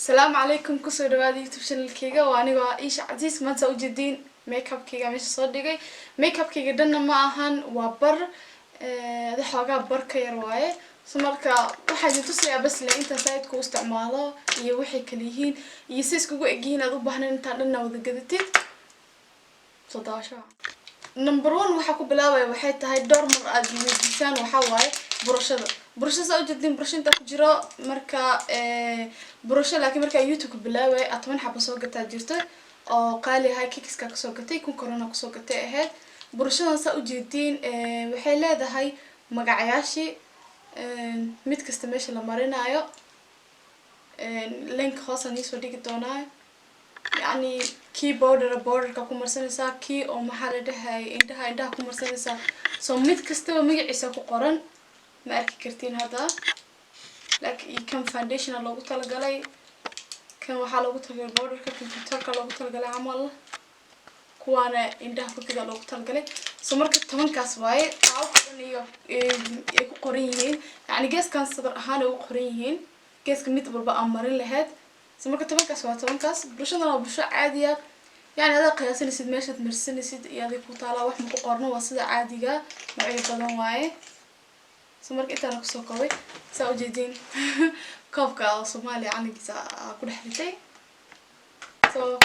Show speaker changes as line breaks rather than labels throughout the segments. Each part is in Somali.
السلام عليكم كسر دوادي يوتيوب شانل كيغا وانيغو ايش عزيز ما تسوي جدين ميك اب كيغا مش soo dhigay ميك اب كيغا dhanna ma ahan waa bar hada xoogaa barka yar waaye so marka waxa ay tusayaa bas la inta site ku isticmaalo iyo wixii kale yihiin iyo si iskugu egyihiin aad u baahnaan inta dhanna wada gadatid soo daasho number 1 waxa ku bilaabay waxay tahay door mar aad weydiisaan waxa waaye burashada soo jidin burashinta ku jiro marka burasho laakiin marka YouTube ku bilaabay 10 xabo soo gataa jirto oo qaali ahay kikiska ka soo gatay kun corona ku soo gatay ahayd burashadan soo jeedin waxay leedahay magacayaashi mid kasta meesha la marinayo link hoos aan soo dhigi doonaa يعني key border ka ku marsanaysa key oo maxaa la dhahay indhaha ku marsanaysa soo mid kasta magaciisa ku qoran ma arki kartiin hada laakiin kan foundation loogu talagalay kan waxa loogu talagalay borderka computerka loogu talagalay amal kuwana indhaha ku kida loogu talagalay soo marka 10kaas waaye taa qoran iyo ay ku qoran yihiin yani geeskan sadar ahaan ay u qoran yihiin geeska mid walba aan marin lahayd soo marka 10kaas waa 10kaas bulshada waa bulsho caadi ah yani hada qiyaasanaysid meeshaad marsanaysid iyo aad ku taala wax ma ku qorno waa sida caadiga macay badan waaye soo marka inta ku soo koobay soo jeedin koobka Soomaaliya anigiisa ku dhaxlitay soo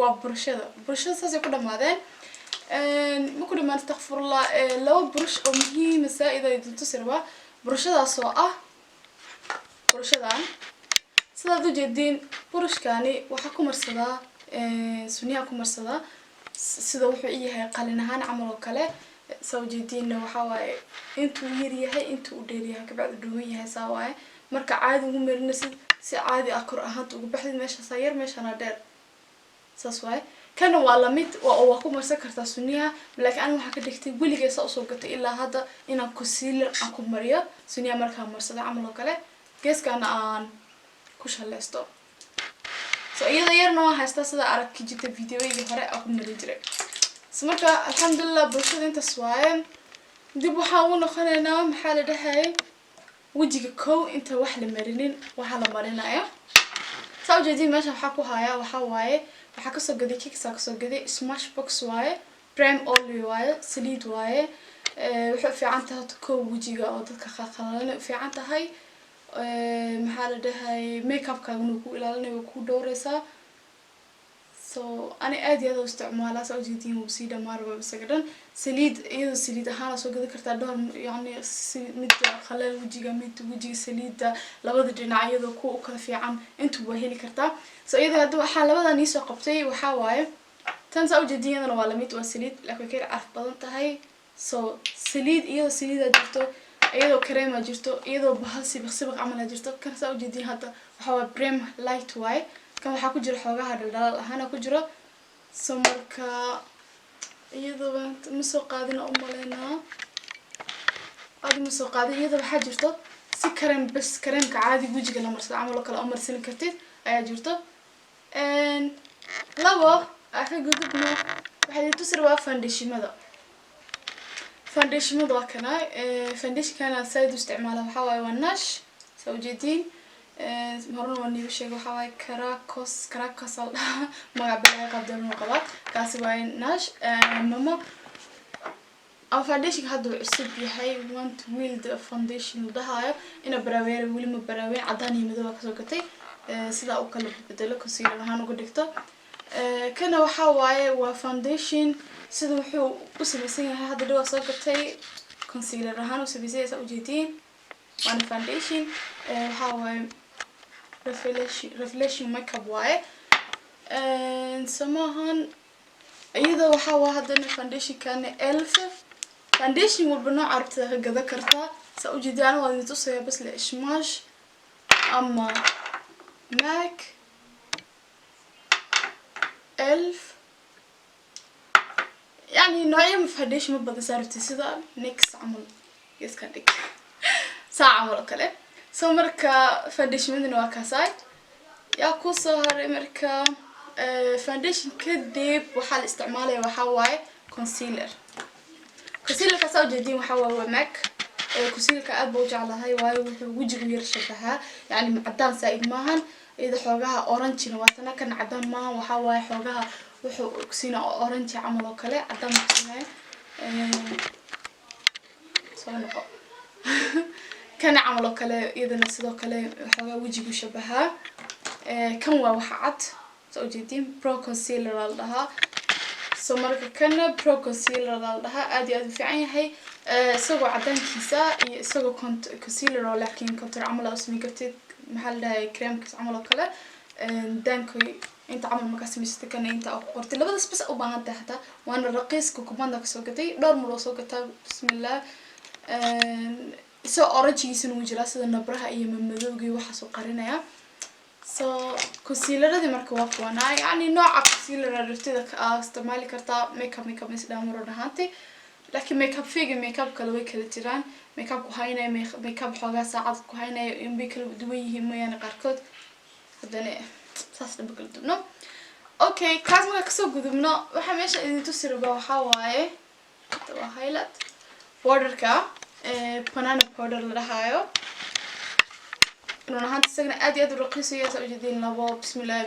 waa bulshada saas ku dhamaadeen ma ku dhamaan astaghfirullah laba burush oo muhiim saa'id ay dunto sirba bulshadaas oo ah bulshadan sidaad u jeedin burushkani waxa ku marsadaa suniya ku marsadaa sida wuxuu yahay qalin ahaan amal oo kale soo jeedin waxa waaye intuu yar yahay intuu u dheer yahay kabacdi dhuuban yahay saawaay marka caadi ugu meerinaysid si caadi ah kor ahaan ugu baxdid meesha sayar meeshana dheer saas waay kana waa la mid waa ku marsan kartaa suniya laakiin aan waxa ka dhigtay wiligeed soo gatay ilaa hadda inaan concealer aan ku mariyo suniya marka marsada amal oo kale geeskana aan ku shalaysto soo iyada yarna waa haysta sida aragti jirtay videoyadii hore aan ku marin jiray soo marka alxamdulillah bulshada inta swaaye dib waxa uu noqonaynaa maxaa la dhahay wajiga kow inta wax la marinin waxa la marinayo soo jeedin meesha waxa ku haya waxa waaye waxa ka soo gaday kikisa ka soo gaday smash box waaye prime oil waaye saliid waaye wuxuu fiican tahay kow wajiga oo dadka khaqalan fiican tahay maxaa la dhahay makeup ka inuu ku ilaalinayo ku dhowraysa soo ani aad iyo aad u isticmaalaa soo jeedin uu si dhamaarba isaga dhan saliid iyadoo saliid ahaan soo gadi kartaa dhowr yani mid khalal wajiga saliida labada dhinac iyadoo ku kala fiican intuu waa heli kartaa soo iyadoo hadda waxa labadan ii soo qabtay waxa waaye tan soo jeedinadana waa la mid waa saliid laakiin kale carf badan tahay soo saliid iyadoo saliida jirto iyadoo cream jirto iyadoo bahal sibaq amal jirto kan soo jeedin hadda waxa waa prime light way kan waxa ku jira xoogaha dhaldhalaal ahaan ku jiro soo marka iyadoo ma soo qaadina u maleynaa ma soo qaadin iyadoo waxa jirto si cream bas creamka caadi wajiga la marsado amal kale oo marsan kartid ayaa jirto labo aka gudubno waxay tusir waa foundation waa kana foundation kana side isticmaala waxa waaye waa nash soo jeedin marna waa niyo sheego waxa waaye karakos magaca qabdan qaba kaasi waa nash mama foundation hadda cusub yahay want wild foundation dahayo ina baraweer wali ma baraweer cadaan iyo madow ka soo gatay sida uu kala bedelo concealer ahaan uga dhigto kana waxa waaye waa foundation sida wuxuu u samaysan yahay hadda dhaw soo gatay concealer ahaan u samaysan u jeedin waa foundation waxa waaye revelation makeup waaye samahan iyada waxa waa hadda foundation kana elf foundation walba nooc aragtida ka gada kartaa sa u jeedaan waa inta soo bas la smash ama mac elf يعني نوعية من foundation ما بدي صارت سيدا next عمل يسكندك ساعة ولا كله سو مركا foundation من واكاساي يا كوسهر مركا foundation كديب وحال استعماله وحواي concealer كساو جديد وحواي ماك كسيلك أبو جعلها هاي وجهه يرشبها يعني عدان سائد ماهن إذا حوجها أورنج واتنا كان عدم ما وحواي حوجها وحسينا أورنج عملوا كله عدم كنا صنقة كان عملوا كله إذا نسيدوا كله حوجا وجهي شبهها كم وحعت سوجدين برو كونسيلر لها سمرك كنا برو كونسيلر لها أدي في عين هي سووا عدم كيسة سووا كونسيلر لكن كنت عمله اسمي قلت محل كريم كيس عمله كله دانكوي انت عمل مكاسب مستكنا انت قرت لا بس أبغى حتى وانا رقيس كوكمان داك سوقتي دار مرة سوقتها بسم الله سو أورنجي سنوجرا سيدا نبرها أي من مذوقي وحسو قرينيا سو كونسيلر هذه مركب واقوانا يعني نوع كونسيلر رفتيدك استعمالي كرتا ميك اب مثل مرة نهانتي لكن ميك اب فيق ميك اب كلوي كلا جيران ميك اب كهينا ميك اب حوجا ساعات كهينا ينبي كل دويه ما يعني قاركود هذا ساس نبقى دبنا اوكي كاز ما كسو قدمنا waxa meesha idin tusi raba waxa waaye waa highlight borderka banana powder la dhahayo run ahaan isagana aad iyo aad u raqiis ah soo jeedin labo bismillaah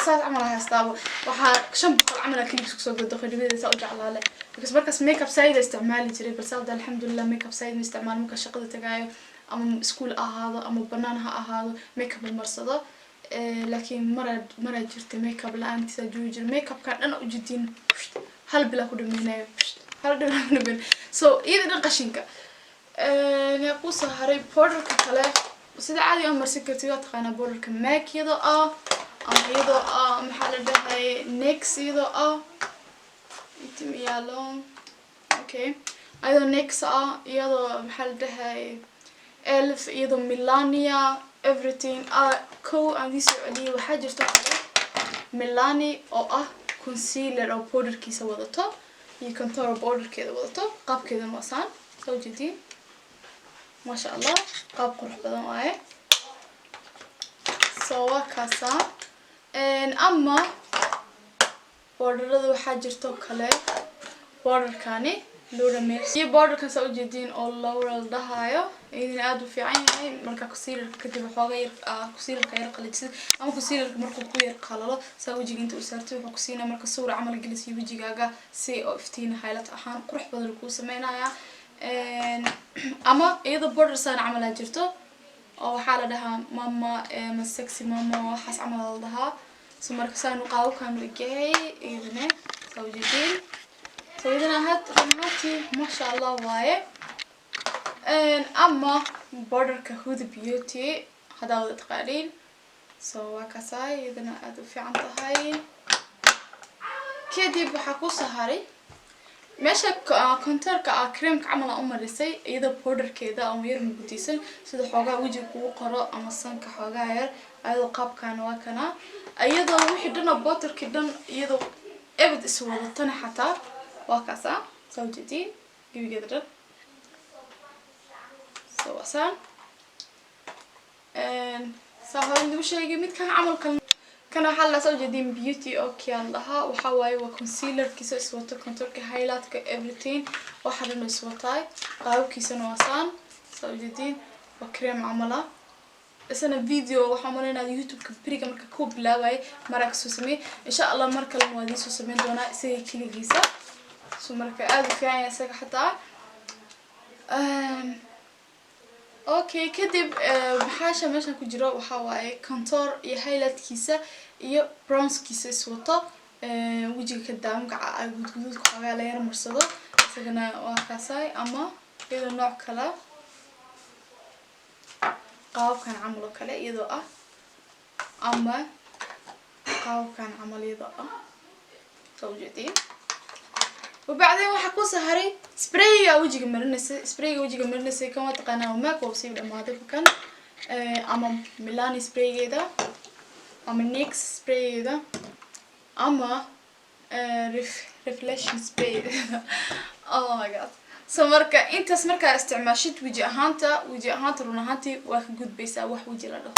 saas amal haystaabo waxa 500 amal kaliya soo gado khadibada soo jeclaale because markaas makeup side isticmaali jiray balse hadda alxamdulillah makeup side isticmaal marka shaqada tagaayo ama school ahaado ama banaan ha ahaado makeup marsado لكن مرة جرت ميك اب لا أنت سجوج الميك اب كان أنا وجدين هل بلا كده منايا هل ده من بين سو إذا نقاشينك نقص هاري بودر كله بس إذا عادي أمر سكرتيات خانة بودر كماك يضا أم يضا محل ده هاي نيكس يضا يتم يالون أوكي أيضا نيكس يضا محل ده هاي ألف يضا ميلانيا everything كو عندي سؤالي وحاجة تقول ميلاني أو concealer أو powder كيسة وضعته يكونتور powder كذا وضعته قاب كذا مثلا سو جديد ما شاء الله قاب قرح بدن معي سوا كاسة أما powder هذا وحاجة تقول powder كاني لورا ميرس هي border كان سو جديد أو لورا الدهايو إذا عادوا في عيني مركا كسير كتب حاجة كسير كير قليل أما كسير مركو كوير قللا سوي أنت وسرتي وكسينا مركا صورة عمل جلس يبي جاجا سي أو فتين حالة أحان قرح بدل كوس مينا يا أما إذا border صار عملها جرته أو حالة ده ماما مسكسي ماما حس عمل لها سمركا صار نقاو كان رجعي إذنه سوي جديد سوينا هاتي ما شاء الله واي أما border كهود بيوتي هذا هو تقارير سوا كساي إذا أدو في عنده كده بحكو سهري ماشي كونتر كريم كعمل أمر رسي إذا border كده أو يرمي بتيسن سيد حاجة وجهك وقراء أما الصن كحاجة ير أيضا قاب كان وكنا أيضا وحدنا باتر كده أيضا أبد سوى الطن حتى وكذا زوجتي جيبي قدرت سواسان سهل ندوش شيء ميت كان عمل كان حلا زوجتين بيوتي أوكي لها وحواي وكونسيلر كيس سوته كونتور كهايلايت كإفريتين واحد من سوتاي قاو كيس نواسان زوجتين وكريم عمله أنا فيديو وحملنا على يوتيوب كبريك مركب كوب لاوي مركز سوسمي إن شاء الله مركب الموادي سوسمي دونا سي كلي جيسا سو مركب أذ في عين سك حتى أوكي كدب بحاشة ماشي كجرا وحواي كونتور يهايلات كيسة يا برونز كيسة سوتا وجهك قدام قاع جدود كحاجة على يرمى مرصدة سجنا وكاساي أما إذا نوع كلا قاو كان عمله كلا إذا أما قاو كان عمل إذا زوجتي وبعدين وحكون سهري سبراي وجهي مرنسي سبراي وجهي مرنسي كما تقنا وماك وبسيب لما هذا كان أما ميلاني سبراي ده أما نيكس سبراي ده أما ريفليشن سبراي oh my god سمرك أنت سمرك استعماشت وجه هانتا رونا هانتي وجود بيسا وجه له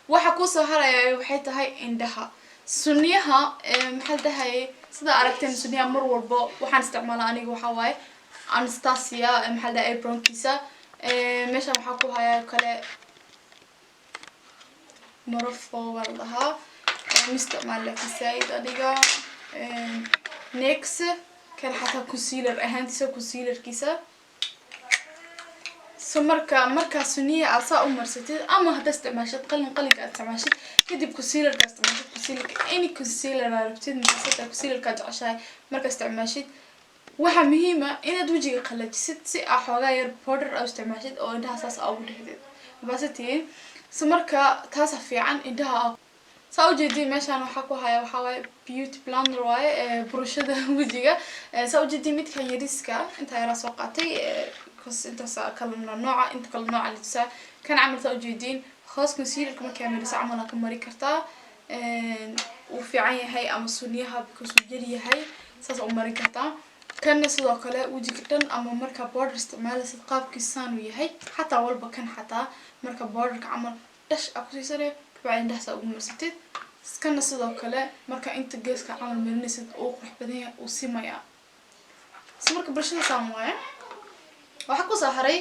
وحكون سهري وحيتها هاي عندها سنيها محل ده هاي سدا أركتين سنيها مر والبا وحن استعمالها أنا وحواي أنستاسيا محل ده برونكيسا مش محكو هاي كله مرفو والله مستعمل لك السعيد أديقا نيكس كان حتى كونسيلر أهانتي كونسيلر كيسا سو مركا سنية أصا مرستي أما هذا استعماشات قلق استعماشات كدب كونسيلر استعماشات كونسيلر أني كونسيلر عرفتين مثلا كونسيلر كاجعشاي مركا استعماشات waxa muhiim ah inaad wajiga qalajisid si ah xoogaa yar powder oo isticmaashid oo indhaha saas ugu dhigtid baasitiin si marka taas fiican indhaha soo jeedin meeshan waxa ku haya waxa way beauty blender way brushada wajiga soo jeedin midka yariska inta yara soo qaatay inta kala nooca inta kala nooca lisa kan amal soo jeedin khaas concealer kuma kaamilisa amal ka mari kartaa uu fiican yahay ama sunniyaha because uu yar yahay saas u mari kartaa كان sidoo kale wajiga dhan ama marka border isticmaalaysid qaabkiisaan uu yahay xataa walba kan xataa marka borderka amal dash ku siisay baa indhaha ugu marsatid kana sidoo kale marka inta geeska amal marinaysid oo qurux badan yahay oo simaya marka bulshada saamay waxa ku soo haray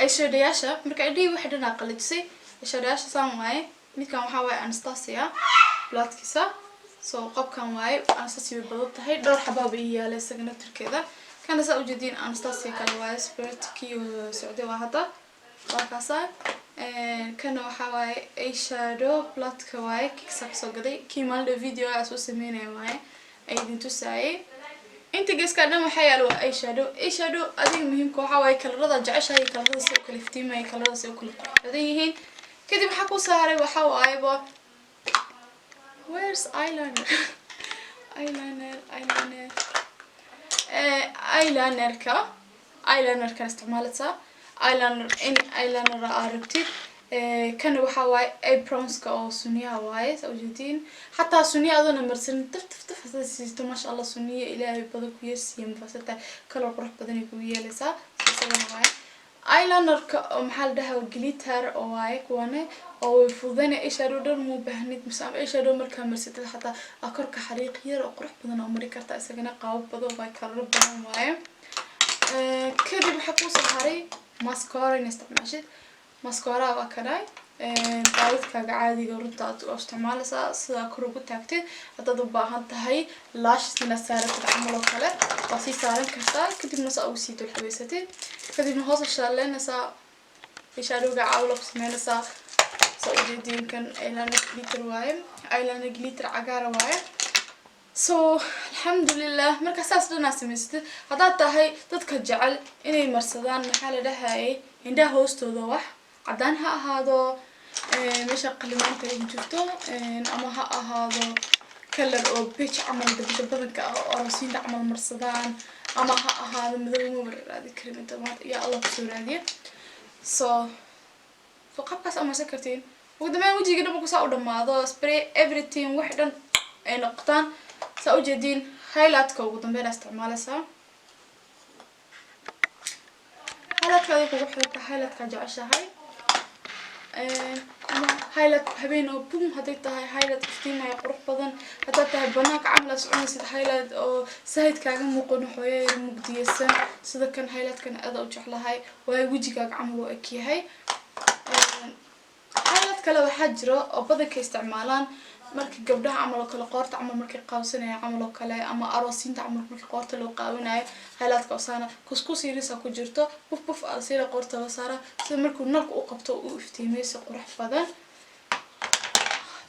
ay shadayasha marka idii wax dhan qalajisay shadayasha saamay midkan waxa way Anastasia blaadkiisa soo qabkan way Anastasia badatahay dhowr xabaab iyaalay sagna tirkeeda kana soo jeedin Anastasia kala way spirit kiyo Saudi waa hada waakaasa kana waxa way eyeshadow blaadka way kiksak soo gaday kiimal video aan soo sameynay way ay idin tusay inta geeska dhan waxa yaalo eyeshadow adiga muhiimka waxa way kalarada jeceshahay kalarada soo kala iftiimay kalarada soo kala qurxadeeyeen kadib waxa ku saaray waxa way where's eyeliner eyeliner ka isticmaalata eyeliner arabtid كان وحواي aprons كأو سنية هواي سوجدين حتى سنية أظن مرسل تفتح هذا ما شاء الله سنية إلهي بدك ويسيم فسته كلو قرح بدني كويه لسا سوينا هواي eyeliner كمحل ده وجليتر أواي كونه أو فضينا إيش أرودر مو بهنيت مسام إيش أرودر مركب مرسل حتى أكرك حريق ير أو قرح بدنا أمريكا تأسجنا قاوب بدو باي كرر بدنا هواي كده بحكوا صهاري ماسكارا نستعمل ماسكارا وكذا قاعدة عادي قررت استعمالها سدا كروجو تاكتين هتضو باهن تهاي لاش سنة سارة تعملوا كله بسي سارة كذا كده نسا أوسيتو الحبيستين كده نهاص الشغلة نسا يشارو قاعدة بسمين نسا سأجدين كان إيلانا جليتر وايم إيلانا جليتر عقارة وايم الحمد لله مركز أساس دون ناس هذا تهاي تتكجعل إني مرصدان محل ده هاي عنده هوستو ضوح عدانها هذا مش أقلمان تري شفتو أما هذا كلر أو بيتش عمل ده بدن كأرسين ده عمل مرصدان أما هذا مثل مبرر هذه كلمة تمام يا الله بسورة هذه فقط بس أما سكرتين وده ما وجي كده بقصة أودم هذا سبراي everything واحدا نقطان سأوجدين هايلايت كوجودن بين استعمالها هايلايت كذي كوجود هايلايت كجعشة هاي هايلايت هبين أو بوم هديتها هايلايت كفتين ما يقرب بدن هديتها بناك عاملة سعوني سيد هايلايت أو سهيد كاجم مقون حويه مقديسة سيد كان هايلايت كان أذا وجعلها هاي وهاي وجهك عملوا أكي هاي هايلايت كلا وحجرة أو بدك يستعمالان markii gabdhaha amal kala qoorta amal markii qaawsanay amal kale ama aroosinta amal markii qoorta loo qaawinayo haylaadka osana kuskus yirisa ku jirto buf asira qoorta la saara sida markuu nalku u qabto uu iftiimayso qurux badan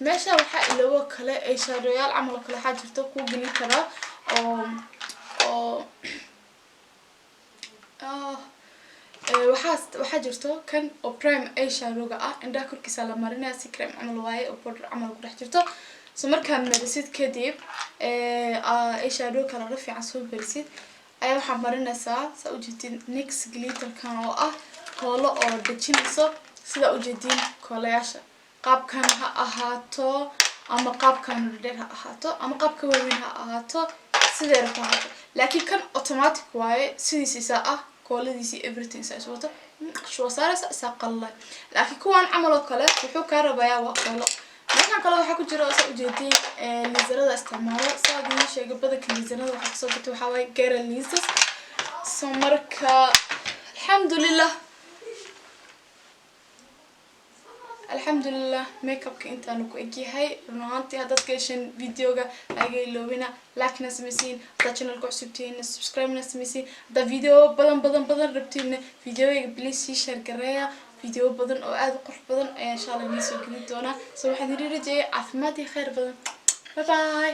meesha waxa ilaa kale ay shaadoyaal amal kale waxa jirto ku geli kara oo waxaa jirto kan oo prime eyeshadow ah indha korkiisa la marinayo si cream amal waaye oo powder amal ku dhex jirto markaan marisid kadib eyeshadow kala fiican soo barisid ayaa waxa marinaysaa saa u jeedin NYX glitter kan oo ah koolo oo dejinayso sida u jeedin koolayaasha qaabkan ha ahaato ama qaabkan dheer ha ahaato ama qaabka weyn ha ahaato sidee rabtaa laakiin kan automatic waaye sidiisa ah quality everything size wato شو صار ساقله لكن كون عمله كله وحو كهربايا وقله markan kale waxa ku jira oo soo jeedin liisarada isticmaalo saadina sheegay badalka liisarada waxa soo gatay waxa way garan liisas soo marka alxamdulillah alxamdulillah makeupka intaan ku egyahay runaantii haddaad ka hesheen videoga laga iloobina like-na sameysiin haddaad channelka cusubtihiin subscribe-na sameysiin haddaad video badan rabtiin videoyga please sii share gareeya video badan oo aad u qurux badan ayaan insha Allah idin soo gelin doonaa so waxaan idin rajeeyaa caafimaad iyo khayr badan bye bye